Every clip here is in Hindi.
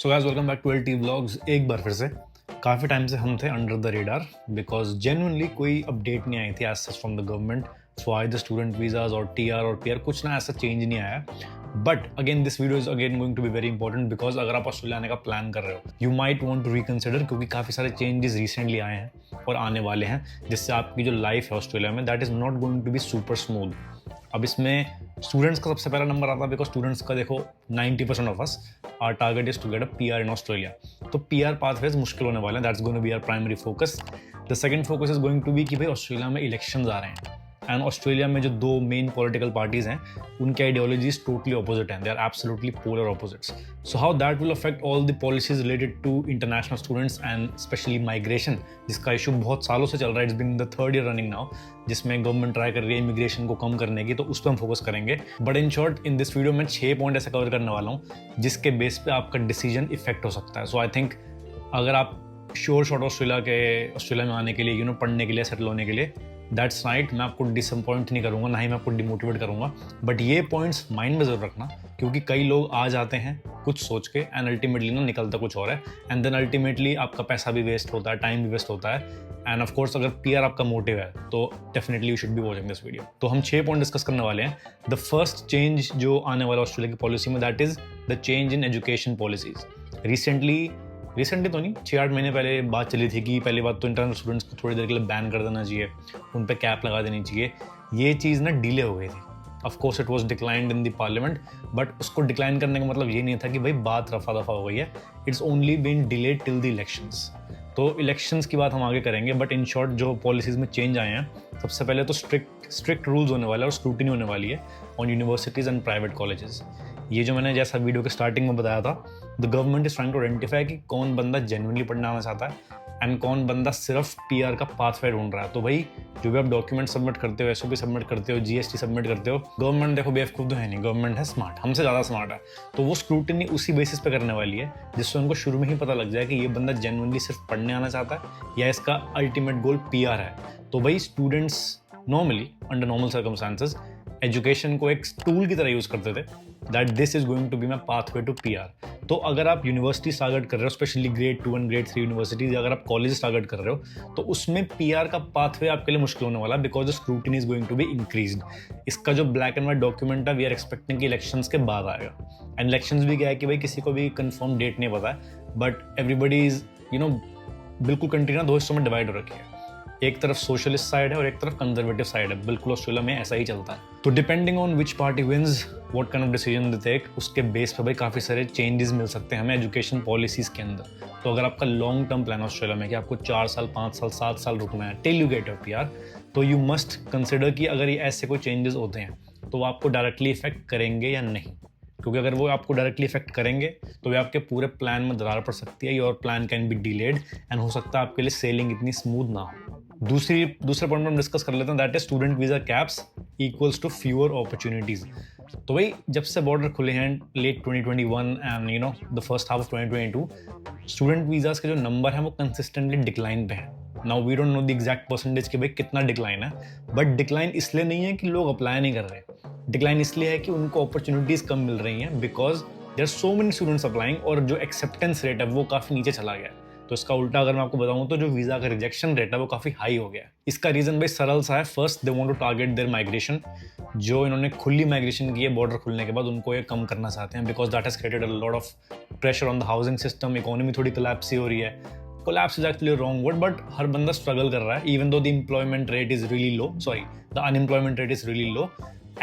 So guys welcome back to LT vlogs. एक बार फिर से काफ़ी टाइम से हम थे under the radar because genuinely कोई अपडेट नहीं आई थी as such from the government for either student visas और टीआर और पीआर, कुछ ना ऐसा चेंज नहीं आया। But again this video is again going to be very important because अगर आप ऑस्ट्रेलिया आने का प्लान कर रहे हो you might want to reconsider, क्योंकि काफ़ी सारे चेंजेस रिसेंटली आए हैं और आने वाले हैं जिससे आपकी जो लाइफ है ऑस्ट्रेलिया में that is not going to be super smooth. अब इसमें स्टूडेंट्स का सबसे पहला नंबर आता है बिकॉज स्टूडेंट्स का देखो 90% of us are target is to get a PR in Australia. तो पीआर पाथवेज मुश्किल होने वाले हैं, that's going to be our primary focus. The second focus is going to be कि भाई ऑस्ट्रेलिया में इलेक्शंस आ रहे हैं एंड ऑस्ट्रेलिया में जो दो मेन पॉलिटिकल पार्टीज हैं उनकी आइडियोलॉजीज टोटली ऑपोजिट हैं, they are absolutely polar opposites. So how that will affect all the policies related to international students and specially migration, जिसका इशू बहुत सालों से चल रहा है, it's been the third year running now, जिसमें गवर्नमेंट ट्राई कर रही है इमिग्रेशन को कम करने की, तो उस पर हम फोकस करेंगे। But in short in this video में 6 पॉइंट ऐसे कवर करने वाला हूँ जिसके बेस पे आपका डिसीजन इफेक्ट हो सकता है। सो आई थिंक अगर आप श्योर शॉट ऑस्ट्रेलिया में आने के लिए पढ़ने के लिए, सेटल होने के लिए, दैट्स राइट, मैं आपको डिसअपॉइंट नहीं करूँगा, ना ही मैं आपको डिमोटिवेट करूँगा। बट ये पॉइंट्स माइंड में जरूर रखना, क्योंकि कई लोग आ जाते हैं कुछ सोच के एंड अल्टीमेटली ना निकलता कुछ और है एंड देन अल्टीमेटली आपका पैसा भी वेस्ट होता है, टाइम भी वेस्ट होता है। एंड ऑफ कोर्स अगर पीआर आपका मोटिव है तो definitely you should be watching this video. तो हम 6 पॉइंट डिस्कस करने वाले हैं। द फर्स्ट चेंज जो आने वाला ऑस्ट्रेलिया की पॉलिसी में that is the change in education policies. Recently तो नहीं, 6-8 महीने पहले बात चली थी कि पहली बात तो इंटरनेशनल स्टूडेंट्स को थोड़ी देर के लिए बैन कर देना चाहिए, उन पर कैप लगा देनी चाहिए। ये चीज़ ना डिले हो गई थी। Of course it was declined in the parliament, but उसको डिक्लाइन करने का मतलब ये नहीं था कि भाई बात रफा दफा हो गई है। It's only been delayed till the elections. तो इलेक्शंस की बात हम आगे करेंगे, बट इन शॉर्ट जो पॉलिसीज़ में चेंज आए हैं, सबसे पहले तो स्ट्रिक्ट रूल्स होने वाले हैं और स्क्रूटिनी होने वाली है on universities and private colleges. ये जो मैंने जैसा वीडियो के स्टार्टिंग में बताया था, the government is trying to identify कि कौन बंदा जेन्युइनली पढ़ना आना चाहता है एंड कौन बंदा सिर्फ पीआर का पाथवे ढूंढ रहा है। तो भाई जो भी आप डॉक्यूमेंट सबमिट करते हो, एसओपी सबमिट करते हो, जीएसटी सबमिट करते हो, गवर्नमेंट देखो बेवकूफ़ तो है नहीं, गवर्नमेंट है स्मार्ट, हमसे ज़्यादा स्मार्ट है। तो वो स्क्रूटिनी उसी बेसिस पे करने वाली है जिससे उनको शुरू में ही पता लग जाए कि ये बंदा जेन्युइनली सिर्फ पढ़ने आना चाहता है या इसका अल्टीमेट गोल पीआर है। तो भाई students normally under normal circumstances education को एक टूल की तरह यूज़ करते थे, that this is going to be my pathway to PR. तो अगर आप यूनिवर्सिटी टारगेट कर रहे हो, specially grade 2 and grade 3 universities, अगर आप कॉलेज टारगेट कर रहे हो, तो उसमें पीआर का पाथवे आपके लिए मुश्किल होने वाला है because the scrutiny is going to be increased. इसका जो ब्लैक एंड व्हाइट डॉक्यूमेंट है वी आर एक्सपेक्टिंग कि इलेक्शंस के बाद आएगा। एंड इलेक्शंस भी क्या है कि भाई किसी को भी कंफर्म डेट नहीं पता है, बट एवरीबडी इज बिल्कुल कंट्री ना दो हिस्सों में डिवाइड हो रखी है, एक तरफ सोशलिस्ट साइड है और एक तरफ कंजर्वेटिव साइड है। बिल्कुल ऑस्ट्रेलिया में ऐसा ही चलता है। तो depending on which party wins what kind of decision they take, उसके बेस पे भाई काफ़ी सारे चेंजेस मिल सकते हैं हमें एजुकेशन पॉलिसीज के अंदर। तो अगर आपका लॉन्ग टर्म प्लान ऑस्ट्रेलिया में कि आपको 4 साल 5 साल 7 साल रुकना है till you get your PR, तो यू मस्ट कंसिडर कि अगर ये ऐसे कोई चेंजेस होते हैं तो वो आपको डायरेक्टली इफेक्ट करेंगे या नहीं, क्योंकि अगर वो आपको डायरेक्टली इफेक्ट करेंगे तो वे आपके पूरे प्लान में दरार पड़ सकती है, your plan can be delayed and हो सकता है आपके लिए सेलिंग इतनी स्मूथ ना हो। दूसरे पॉइंट में हम डिस्कस कर लेते हैं, that is student visa caps equals to fewer opportunities. तो भाई जब से बॉर्डर खुले हैं late 2021 and the first half of 2022, student visas के जो नंबर है वो कंसिस्टेंटली डिक्लाइन पे है। Now we don't know the exact percentage कि भाई कितना डिक्लाइन है, बट डिक्लाइन इसलिए नहीं है कि लोग अप्लाई नहीं कर रहे, डिक्लाइन इसलिए है कि उनको अपॉर्चुनिटीज कम मिल रही हैं because there are so many students applying और जो एक्सेप्टेंस रेट है वो काफ़ी नीचे चला गया है। तो इसका उल्टा अगर मैं आपको बताऊं तो जो वीज़ा का रिजेक्शन रेट है वो काफ़ी हाई हो गया है। इसका रीज़न भाई सरल सा है, first they want to target their migration. जो इन्होंने खुली माइग्रेशन की है बॉर्डर खुलने के बाद, उनको ये कम करना चाहते हैं because that has created a lot of pressure on the housing system. Economy थोड़ी कोलैप्स हो रही है, collapse is actually wrong word, but हर बंदा स्ट्रगल कर रहा है even though the employment rate is really low, the unemployment rate is really low.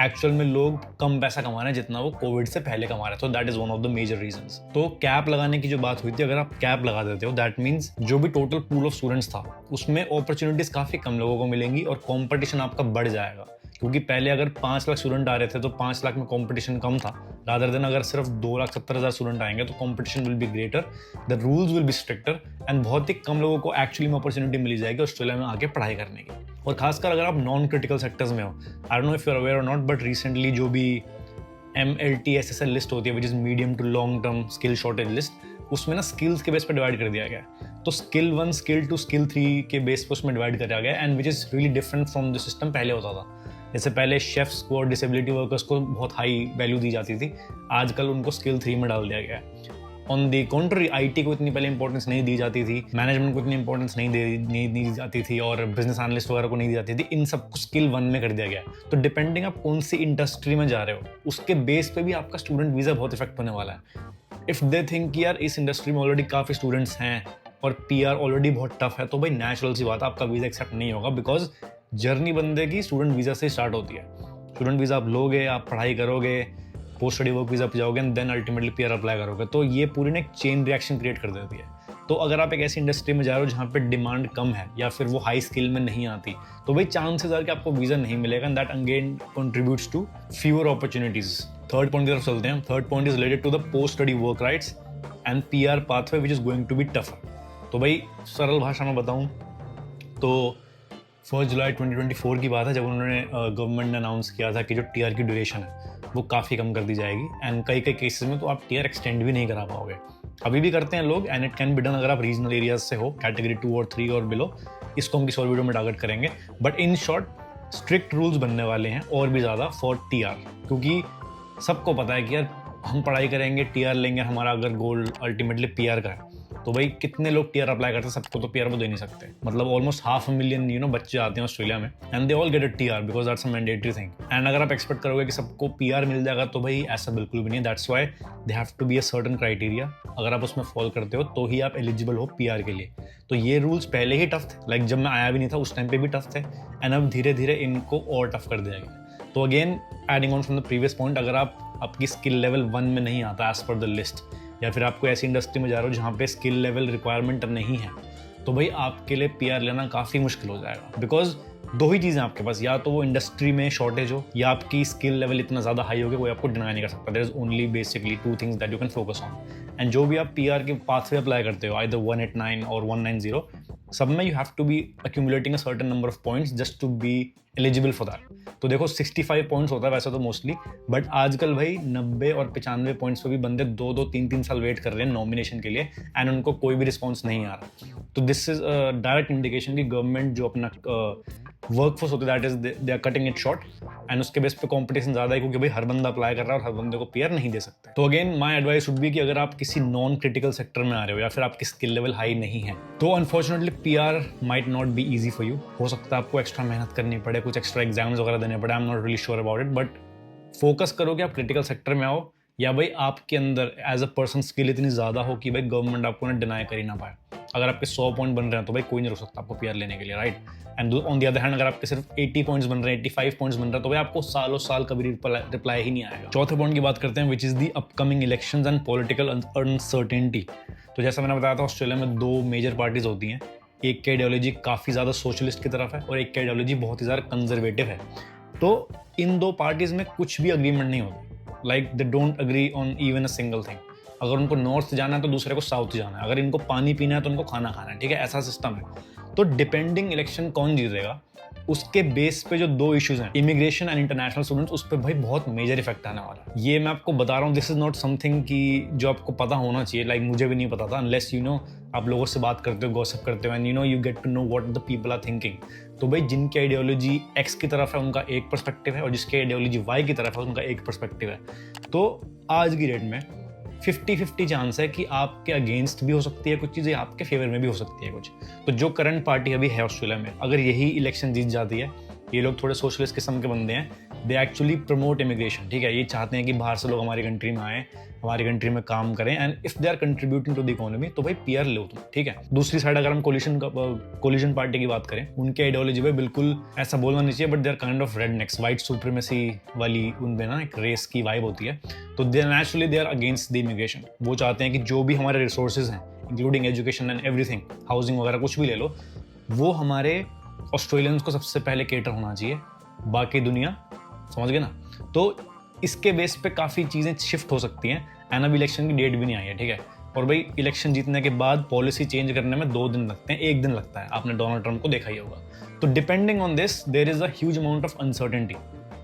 Actual में लोग कम पैसा कमा रहे हैं जितना वो कोविड से पहले कमा रहे थे, तो that is one of the major reasons. तो कैप लगाने की जो बात हुई थी, अगर आप कैप लगा देते हो दैट मीन्स जो भी टोटल पूल ऑफ स्टूडेंट्स था उसमें अपॉर्चुनिटीज काफी कम लोगों को मिलेंगी और कॉम्पिटिशन आपका बढ़ जाएगा। क्योंकि पहले अगर 5 लाख स्टूडेंट आ रहे थे तो 5 लाख में कंपटीशन कम था, रादर देन अगर सिर्फ 2,70,000 स्टूडेंट आएंगे तो competition will be greater, the rules will be stricter and बहुत ही कम लोगों को एक्चुअली में अपॉर्चुनिटी मिली जाएगी ऑस्ट्रेलिया में आके पढ़ाई करने की। और खासकर अगर आप नॉन क्रिटिकल सेक्टर्स में हो, I don't know if you are aware और नॉट, बट रिसेंटली जो भी MLTSSL लिस्ट होती है which is medium to long term skill shortage list, उसमें ना स्किल्स के बेस पे डिवाइड कर दिया गया है। तो स्किल 1 स्किल 2 स्किल 3 के बेस पे उसमें डिवाइड किया गया and which is really different from the system पहले होता था। जैसे पहले शेफ्स को और डिसेबिलिटी वर्कर्स को बहुत हाई वैल्यू दी जाती थी, आजकल उनको स्किल 3 में डाल दिया गया है। ऑन दी कॉन्ट्री आईटी को इतनी पहले इंपॉर्टेंस नहीं दी जाती थी, मैनेजमेंट को इतनी इंपॉर्टेंस नहीं दी जाती थी, और बिजनेस एनालिस्ट वगैरह को नहीं दी जाती थी। इन सब को स्किल 1 में कर दिया गया। तो डिपेंडिंग आप कौन सी इंडस्ट्री में जा रहे हो उसके बेस पे भी आपका स्टूडेंट वीज़ा बहुत इफेक्ट होने वाला है। इफ़ दे थिंक यार इस इंडस्ट्री में ऑलरेडी काफ़ी स्टूडेंट्स हैं और पीआर ऑलरेडी बहुत टफ है, तो भाई नेचुरल सी बात है आपका वीज़ा एक्सेप्ट नहीं होगा, बिकॉज जर्नी बंदे की स्टूडेंट वीज़ा से स्टार्ट होती है। स्टूडेंट वीज़ा आप लोगे, आप पढ़ाई करोगे, पोस्ट स्टडी वर्क वीज़ा पे जाओगे, and then ultimately PR apply करोगे। तो ये पूरी ना एक चेन रिएक्शन क्रिएट कर देती है। तो अगर आप एक ऐसी इंडस्ट्री में जा रहे हो जहाँ पे डिमांड कम है या फिर वो हाई स्किल में नहीं आती, तो भाई चांसेस आर कि आपको वीज़ा नहीं मिलेगा, and that again contributes to fewer opportunities. Third point की तरफ चलते हैं। Third point is related to the post study work rights and PR pathway which is going to be tougher. तो भाई सरल भाषा में बताऊँ तो 1 जुलाई 2024 की बात है जब उन्होंने गवर्नमेंट ने अनाउंस किया था कि जो टीआर की ड्यूरेशन है वो काफ़ी कम कर दी जाएगी, एंड कई केसेस में तो आप टीआर एक्सटेंड भी नहीं करा पाओगे। अभी भी करते हैं लोग, and it can be done अगर आप रीजनल एरियाज से हो, कैटेगरी 2 और 3 और बिलो। इसको हम किसी और वीडियो में टारगेट करेंगे, but in short strict rules बनने वाले हैं और भी ज़्यादा फॉर टीआर, क्योंकि सबको पता है कि यार हम पढ़ाई करेंगे, टीआर लेंगे, हमारा अगर गोल अल्टीमेटली पीआर का है, तो भाई कितने लोग टीआर अप्लाई करते हैं, सबको तो पीआर वो दे नहीं सकते। मतलब ऑलमोस्ट 500,000 बच्चे आते हैं ऑस्ट्रेलिया में, and they all get a TR because that's a mandatory thing. And अगर आप एक्सपेक्ट करोगे कि सबको पीआर मिल जाएगा, तो भाई ऐसा बिल्कुल भी नहीं। That's why they have to be a certain criteria. अगर आप उसमें फॉलो करते हो तो ही आप एलिजिबल हो पीआर के लिए। तो ये रूल्स पहले ही टफ थे, लाइक जब मैं आया भी नहीं था उस टाइम पे भी टफ थे, एंड अब धीरे धीरे इनको और टफ कर दिया गया। तो again adding on from the previous point, अगर आपकी स्किल लेवल 1 में नहीं आता एज पर द लिस्ट, या फिर आपको ऐसी इंडस्ट्री में जा रहे हो जहाँ पे स्किल लेवल रिक्वायरमेंट नहीं है, तो भाई आपके लिए पीआर लेना काफ़ी मुश्किल हो जाएगा। बिकॉज 2 ही चीज़ें आपके पास, या तो वो इंडस्ट्री में शॉर्टेज हो, या आपकी स्किल लेवल इतना ज़्यादा हाई हो कि कोई आपको डिनाई नहीं कर सकता। There is only basically 2 things that you can focus on. And जो भी आप पीआर के पाथवे अप्लाई करते हो, आइदर 189 और 190, सब में you have to be accumulating a certain number of points just to be eligible for that. तो देखो 65 पॉइंट्स होता है वैसे तो मोस्टली, बट आजकल भाई 90 और 95 पॉइंट्स पे भी बंदे 2-2, 3-3 साल वेट कर रहे हैं नॉमिनेशन के लिए, एंड उनको कोई भी रिस्पॉन्स नहीं आ रहा। तो दिस इज डायरेक्ट इंडिकेशन कि गवर्नमेंट जो अपना वर्कफोर्स होता है that is they are cutting it short, and उसके बेस पे कंपटीशन ज़्यादा है, क्योंकि भाई हर बंदा अप्लाई कर रहा है और हर बंदे को पीआर नहीं दे सकते। तो again my advice would be कि अगर आप किसी नॉन क्रिटिकल सेक्टर में आ रहे हो या फिर आपकी स्किल लेवल हाई नहीं है, तो unfortunately PR might not be easy for you. हो सकता है आपको एक्स्ट्रा मेहनत करनी पड़े, कुछ एक्स्ट्रा एग्जाम्स वगैरह देने पड़े, I am not really sure about it, but focus करो कि आप क्रिटिकल सेक्टर में आओ, या भाई आपके अंदर एज अ पर्सन स्किल इतनी ज़्यादा हो कि भाई गवर्नमेंट आपको ना डिनाई कर ही ना पाए। अगर आपके 100 पॉइंट बन रहे हैं तो भाई कोई नहीं रोक सकता आपको पीआर लेने के लिए, right. And on the other hand, अगर आपके सिर्फ 80 पॉइंट्स बन रहे हैं, 85 पॉइंट्स बन रहे हैं, तो भाई आपको सालों साल कभी रिप्लाई ही नहीं आएगा। चौथे पॉइंट की बात करते हैं, which is the upcoming elections and political uncertainty. तो जैसा मैंने बताया था, ऑस्ट्रेलिया में 2 मेजर पार्टीज होती हैं। एक की आइडियोलॉजी काफ़ी ज़्यादा सोशलिस्ट की तरफ है और एक की आइडियोलॉजी बहुत ही ज़्यादा कंजर्वेटिव है। तो इन 2 पार्टीज़ में कुछ भी अग्रीमेंट नहीं होता, like they don't agree on even a single thing. अगर उनको नॉर्थ जाना है तो दूसरे को साउथ जाना है, अगर इनको पानी पीना है तो उनको खाना खाना है, ठीक है, ऐसा सिस्टम है। तो डिपेंडिंग इलेक्शन कौन जीतेगा उसके बेस पे जो 2 इश्यूज हैं, इमिग्रेशन एंड इंटरनेशनल स्टूडेंट्स, उस पर भाई बहुत मेजर इफेक्ट आने वाला है। ये मैं आपको बता रहा हूँ, दिस इज नॉट समथिंग कि जो आपको पता होना चाहिए, लाइक मुझे भी नहीं पता था, अनलेस आप लोगों से बात करते हो, गॉसिप करते हो, and you get to know what the people are thinking. तो भाई जिनकी आइडियोलॉजी एक्स की तरफ है उनका एक पर्सपेक्टिव है, और जिसकी आइडियोलॉजी वाई की तरफ है उनका एक पर्सपेक्टिव है। तो आज की डेट में 50-50 चांस है कि आपके अगेंस्ट भी हो सकती है कुछ चीज़ें, आपके फेवर में भी हो सकती है कुछ। तो जो करंट पार्टी अभी है ऑस्ट्रेलिया में, अगर यही इलेक्शन जीत जाती है, ये लोग थोड़े सोशलिस्ट किस्म के बंदे हैं, दे एक्चुअली प्रमोट इमिग्रेशन, ठीक है, ये चाहते हैं कि बाहर से लोग हमारी कंट्री में आए, हमारी कंट्री में काम करें, and if they are contributing to the economy, तो भाई पीआर लो तुम, ठीक है। दूसरी साइड अगर हम कोलिशन पार्टी की बात करें, उनकी आइडियोलॉजी में बिल्कुल ऐसा बोलना नहीं चाहिए, but they are kind of rednecks, white supremacy वाली उनमें ना एक रेस की वाइब होती है। तो they naturally they are against the immigration. वो चाहते हैं कि जो भी हमारे रिसोर्सेज हैं, including education and everything, housing वगैरह कुछ भी ले लो, वो हमारे ऑस्ट्रेलियंस को सबसे पहले केटर होना चाहिए, बाकी दुनिया, समझ गए ना। तो इसके बेस पे काफ़ी चीज़ें शिफ्ट हो सकती हैं, एंड अब इलेक्शन की डेट भी नहीं आई है, ठीक है। और भाई इलेक्शन जीतने के बाद पॉलिसी चेंज करने में 2 दिन लगते हैं, 1 दिन लगता है, आपने डोनाल्ड ट्रंप को देखा ही होगा। तो depending on this there is a huge amount of uncertainty,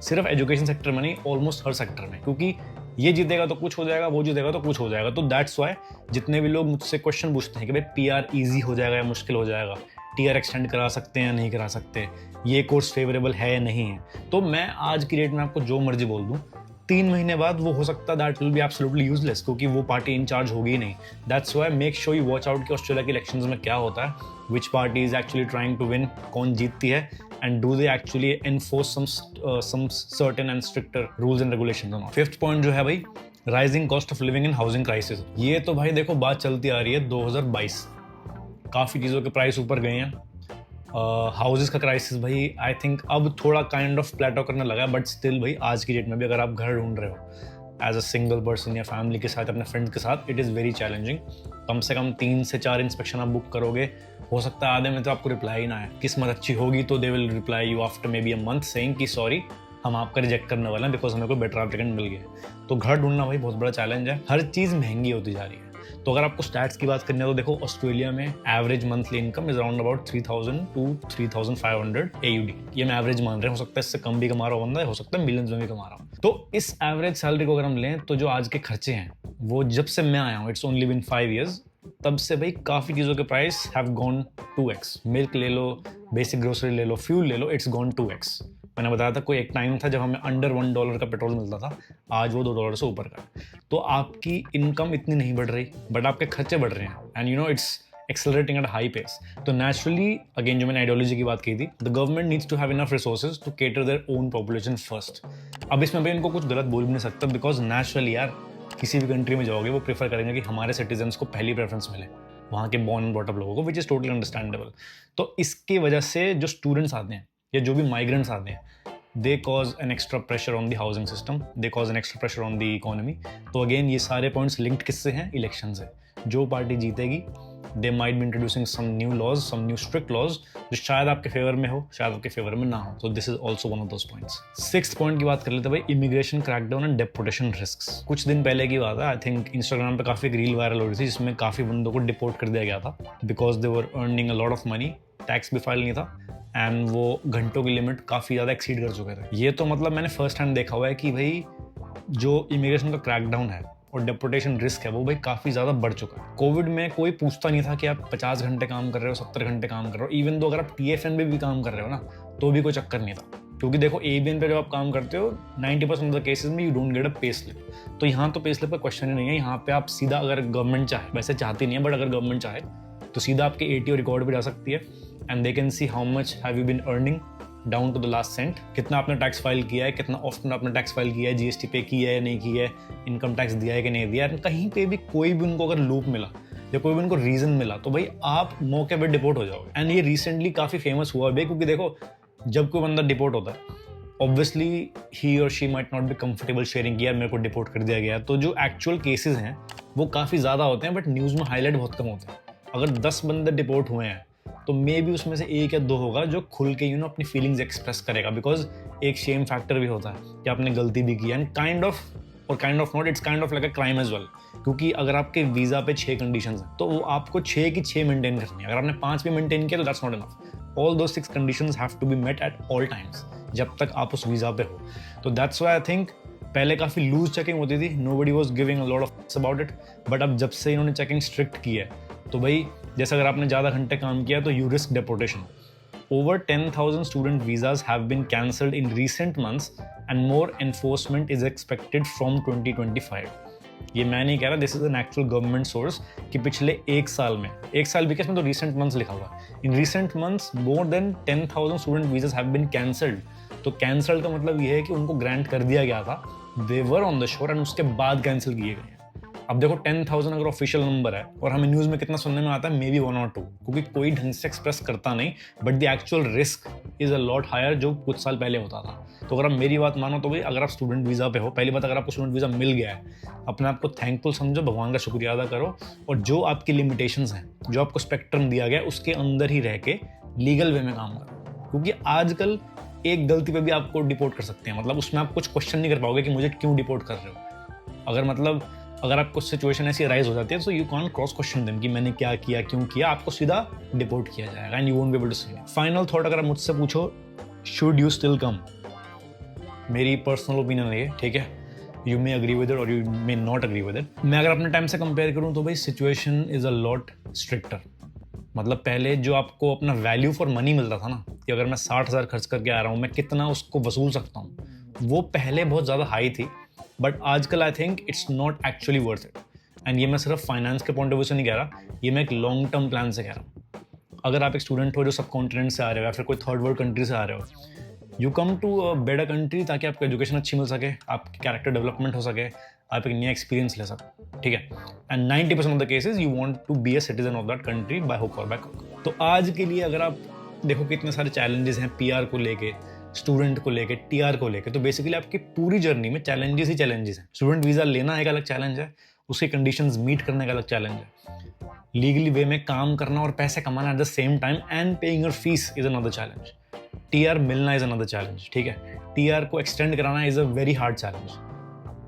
सिर्फ एजुकेशन सेक्टर में नहीं, ऑलमोस्ट हर सेक्टर में, क्योंकि ये जीतेगा तो कुछ हो जाएगा, वो जीतेगा तो कुछ हो जाएगा। तो दैट्स वाई जितने भी लोग मुझसे क्वेश्चन पूछते हैं कि भाई पीआर ईजी हो जाएगा या मुश्किल हो जाएगा, टीआर एक्सटेंड करा सकते हैं या नहीं करा सकते, ये कोर्स फेवरेबल है या नहीं है, तो मैं आज की डेट में आपको जो मर्जी बोल दूं, 3 महीने बाद वो हो सकता है that will be absolutely useless, क्योंकि वो पार्टी इन चार्ज होगी ही नहीं. That's why make sure you watch out कि ऑस्ट्रेलिया के इलेक्शंस में क्या होता है, which party is actually trying to win, कौन जीतती है, and do they actually enforce some certain and stricter rules and regulations. Fifth point जो है भाई, rising cost of living in housing crisis. ये तो भाई देखो बात चलती आ रही है 2022, काफ़ी चीज़ों के प्राइस ऊपर गए हैं. हाउसेस का क्राइसिस भाई आई थिंक अब थोड़ा काइंड ऑफ प्लेटो करने लगा है, बट स्टिल भाई आज की डेट में भी अगर आप घर ढूंढ रहे हो एज अ सिंगल पर्सन या फैमिली के साथ, अपने फ्रेंड्स के साथ, इट इज़ वेरी चैलेंजिंग. कम से कम 3 से 4 इंस्पेक्शन आप बुक करोगे, हो सकता है आधे में तो आपको रिप्लाई ही ना आए. किस्मत अच्छी होगी तो they will reply you after may be a month saying कि सॉरी हम आपका रिजेक्ट करने वाले हैं बिकॉज हमें कोई बेटर एप्लीकेंट मिल गया. तो घर ढूंढना भाई बहुत बड़ा चैलेंज है, हर चीज़ महंगी होती जा रही है. तो अगर आपको स्टैट्स की बात करनी है तो देखो ऑस्ट्रेलिया में average monthly income is around about 3000 to 3500 AUD. ये मैं एवरेज मान रहे हैं, हो सकता है इससे कम भी कमा रहा हो बंदा, हो सकता है मिलियंस में भी कमा रहा हो. तो इस एवरेज सैलरी को अगर हम लें तो जो आज के खर्चे हैं वो जब से मैं आया हूँ, इट्स ओनली बिन 5 years, तब से भाई काफ़ी चीज़ों के price have gone 2x. Milk ले लो, बेसिक ग्रोसरी ले लो, फ्यूल ले लो, इट्स गॉन 2x. मैंने बताया था कोई एक टाइम था जब हमें अंडर $1 का पेट्रोल मिलता था, आज वो $2 से ऊपर का. तो आपकी इनकम इतनी नहीं बढ़ रही बट आपके खर्चे बढ़ रहे हैं, and you know it's accelerating at high pace. तो नेचुरली अगेन जो मैंने आइडियोलॉजी की बात की थी, the government needs to have enough resources to cater their own population first. अब इसमें भी इनको कुछ गलत बोल भी नहीं सकता, बिकॉज नेचुरली यार किसी भी कंट्री में जाओगे वो प्रेफर करेंगे कि हमारे सिटीजन्स को पहली प्रेफरेंस मिले, वहाँ के बॉर्न एंड ब्रॉट अप लोगों को, विच इज़ टोटली अंडरस्टैंडेबल. तो इसकी वजह से जो स्टूडेंट्स आते हैं या जो भी माइग्रेंट्स आते हैं, they cause an extra pressure on the housing system, they cause an extra pressure on the economy. तो अगेन ये सारे पॉइंट्स लिंक्ड किससे हैं? इलेक्शन से. जो पार्टी जीतेगी they might be introducing some new laws, some new strict laws जो शायद आपके फेवर में हो, शायद आपके फेवर में ना हो. So this is also one of those points. 6th point की बात कर लेते हैं भाई, immigration crackdown and deputation risks. कुछ दिन पहले की बात है, आई थिंक इंस्टाग्राम पे काफ़ी एक रील वायरल हो रही थी जिसमें काफ़ी बंदों को डिपोर्ट कर दिया गया था because they were earning a lot of money, tax भी फाइल नहीं था एंड वो घंटों की लिमिट काफ़ी ज़्यादा एक्सीड कर चुके थे. ये तो मतलब मैंने फर्स्ट हैंड देखा हुआ है कि भाई जो इमिग्रेशन का क्रैकडाउन है और डेपोटेशन रिस्क है वो भाई काफ़ी ज़्यादा बढ़ चुका है. कोविड में कोई पूछता नहीं था कि आप 50 घंटे काम कर रहे हो, 70 घंटे काम कर रहे हो, इवन तो अगर आप TFN पे भी काम कर रहे हो ना तो भी कोई चक्कर नहीं था, क्योंकि देखो ABN पे जब आप काम करते हो 90% ऑफ द केसेस में you don't get a pay slip. तो यहाँ तो पे स्लिप का क्वेश्चन ही नहीं है. यहाँ पे आप सीधा, अगर गवर्नमेंट चाहे, वैसे चाहती नहीं है बट अगर गवर्नमेंट चाहे तो सीधा आपके ATO रिकॉर्ड पे जा सकती है and they can see how much have you been earning down to the last cent. कितना आपने टैक्स फाइल किया है, कितना ऑफ्टन आपने टैक्स फाइल किया है, GST पे किया है नहीं किया है, इनकम टैक्स दिया है कि नहीं दिया है. कहीं पे भी कोई भी उनको अगर लूप मिला या कोई भी उनको रीजन मिला तो भाई आप मौके पे डिपोर्ट हो जाओगे. एंड ये रिसेंटली काफ़ी फेमस हुआ भी, क्योंकि देखो जब कोई बंदा डिपोर्ट होता है ऑब्वियसली ही और she might not be comfortable sharing किया मेरे को डिपोर्ट कर दिया गया. तो जो एक्चुअल केसेस हैं वो काफ़ी ज़्यादा होते हैं बट न्यूज़ में हाईलाइट बहुत कम होते हैं. अगर 10 बंदे डिपोर्ट हुए हैं तो मे बी उसमें से 1 या 2 होगा जो खुल के अपनी फीलिंग्स एक्सप्रेस करेगा, बिकॉज एक शेम फैक्टर भी होता है कि आपने गलती भी की. And kind of not, it's kind of like a crime as well, क्योंकि अगर आपके वीज़ा पे 6 कंडीशंस हैं तो वो आपको 6 की 6 मेंटेन करनी है. अगर आपने 5 भी मेंटेन किया तो that's not enough. Although 6 conditions have to be met at all times जब तक आप उस वीज़ा पे हो. तो दैट्स व्हाई आई थिंक पहले काफ़ी लूज चेकिंग होती थी, nobody was giving a lot of about it. But अब जब से इन्होंने चेकिंग स्ट्रिक्ट की है तो भाई जैसे अगर आपने ज़्यादा घंटे काम किया तो you risk deputation. Over 10,000 student visas have been cancelled in recent months and more enforcement is expected from 2025. ये मैं नहीं कह रहा, this is an actual government source कि पिछले 1 साल में, 1 साल भी इसमें तो रिसेंट मंथ्स लिखा हुआ है, in recent months more than 10,000 student visas have been cancelled. तो कैंसल का मतलब ये है कि उनको ग्रांट कर दिया गया था, they were on the shore and उसके बाद कैंसिल किए गए. अब देखो 10,000 अगर ऑफिशियल नंबर है और हमें न्यूज़ में कितना सुनने में आता है, मे बी 1 or 2, क्योंकि कोई ढंग से एक्सप्रेस करता नहीं, but the actual risk is a lot higher जो कुछ साल पहले होता था. तो अगर आप मेरी बात मानो तो भाई अगर आप स्टूडेंट वीज़ा पे हो, पहली बात अगर आपको स्टूडेंट वीज़ा मिल गया है, अपने आप को थैंकफुल समझो, भगवान का शुक्रिया अदा करो, और जो आपकी लिमिटेशंस हैं, जो आपको स्पेक्ट्रम दिया गया है उसके अंदर ही रह के लीगल वे में काम करो, क्योंकि आजकल एक गलती पे भी आपको डिपोर्ट कर सकते हैं. मतलब उसमें आप कुछ क्वेश्चन नहीं कर पाओगे कि मुझे क्यों डिपोर्ट कर रहे हो. अगर आपको सिचुएशन ऐसी राइज हो जाती है तो you can't cross question them कि मैंने क्या किया, क्यों किया, आपको सीधा डिपोर्ट किया जाएगा and you won't be able to say. Final thought अगर आप मुझसे पूछो, शुड यू स्टिल कम, मेरी पर्सनल ओपिनियन है ये, ठीक है, you may agree with it और you may not agree with it. मैं अगर अपने टाइम से कंपेयर करूँ तो भाई situation is a lot stricter. मतलब पहले जो आपको अपना वैल्यू फॉर मनी मिलता था ना, कि अगर मैं 60,000 खर्च करके आ रहा हूँ मैं कितना उसको वसूल सकता हूँ, वो पहले बहुत ज़्यादा हाई थी. बट आजकल I think it's not actually worth it. And ये मैं सिर्फ फाइनेंस के पॉइंट ऑफ व्यू से नहीं कह रहा, ये मैं एक लॉन्ग टर्म प्लान से कह रहा हूँ। अगर आप एक स्टूडेंट हो जो सब कॉन्टिनेंट से आ रहे हो या फिर कोई थर्ड वर्ल्ड कंट्री से आ रहे हो, you come to a better country ताकि आपको एजुकेशन अच्छी मिल सके, आपकी कैरेक्टर डेवलपमेंट हो सके, आप एक नया एक्सपीरियंस ले सको, ठीक है। And 90% of the cases you want to be a citizen of that country by hook or by crook. तो आज के लिए अगर आप देखो कितने सारे चैलेंजेस हैं पीआर को लेके, स्टूडेंट को लेके, टीआर को लेके, तो बेसिकली आपकी पूरी जर्नी में चैलेंजेस ही चैलेंजेस हैं। स्टूडेंट वीज़ा लेना एक अलग चैलेंज है, उसके कंडीशंस मीट करने का अलग चैलेंज है, लीगली वे में काम करना और पैसे कमाना at the same time and paying your fees is another challenge, TR मिलना इज अनदर चैलेंज, ठीक है। टीआर को एक्सटेंड कराना is a very hard challenge,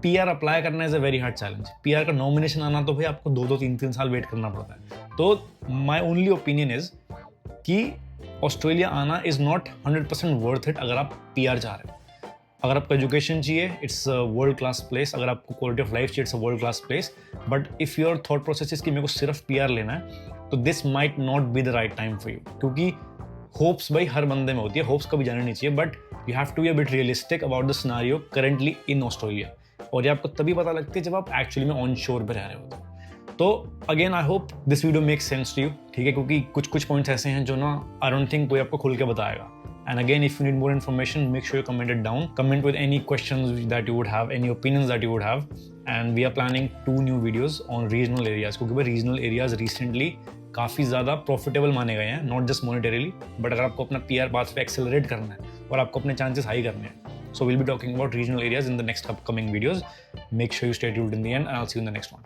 PR apply करना is a very hard challenge, PR का नॉमिनेशन आना तो भाई आपको 2-3 साल वेट करना पड़ता है। तो माई ओनली ओपिनियन इज कि ऑस्ट्रेलिया आना इज नॉट 100% वर्थ इट अगर आप पीआर चाह रहे हो। अगर आपको एजुकेशन चाहिए, it's a world class place, अगर आपको क्वालिटी ऑफ लाइफ चाहिए, it's a world class place, but if your thought process is कि मेरे को सिर्फ पीआर लेना है, तो this might not be the right time for you. क्योंकि होप्स भाई हर बंदे में होती है, होप्स कभी जाने नहीं चाहिए, but you have to be a bit realistic about the scenario currently in Australia. और ये आपको तभी पता लगती है जब आप एक्चुअली में ऑन शोर पर रह रहे होते हो। तो again I hope this video makes sense to you, ठीक है, क्योंकि कुछ पॉइंट्स ऐसे हैं जो ना आई डोंट थिंक कोई आपको खुल के बताएगा। And again, if you need more information, make sure you comment it down. Comment with any questions that you would have, any opinions that you would have. And we are planning 2 new videos on regional areas. क्योंकि भाई regional areas recently काफ़ी ज़्यादा profitable माने गए हैं, not just monetarily, but अगर आपको अपना PR path पे accelerate करना है और आपको अपने chances high करने हैं. So we'll be talking about regional areas in the next upcoming videos. Make sure you stay tuned in the end and I'll see you in the next one.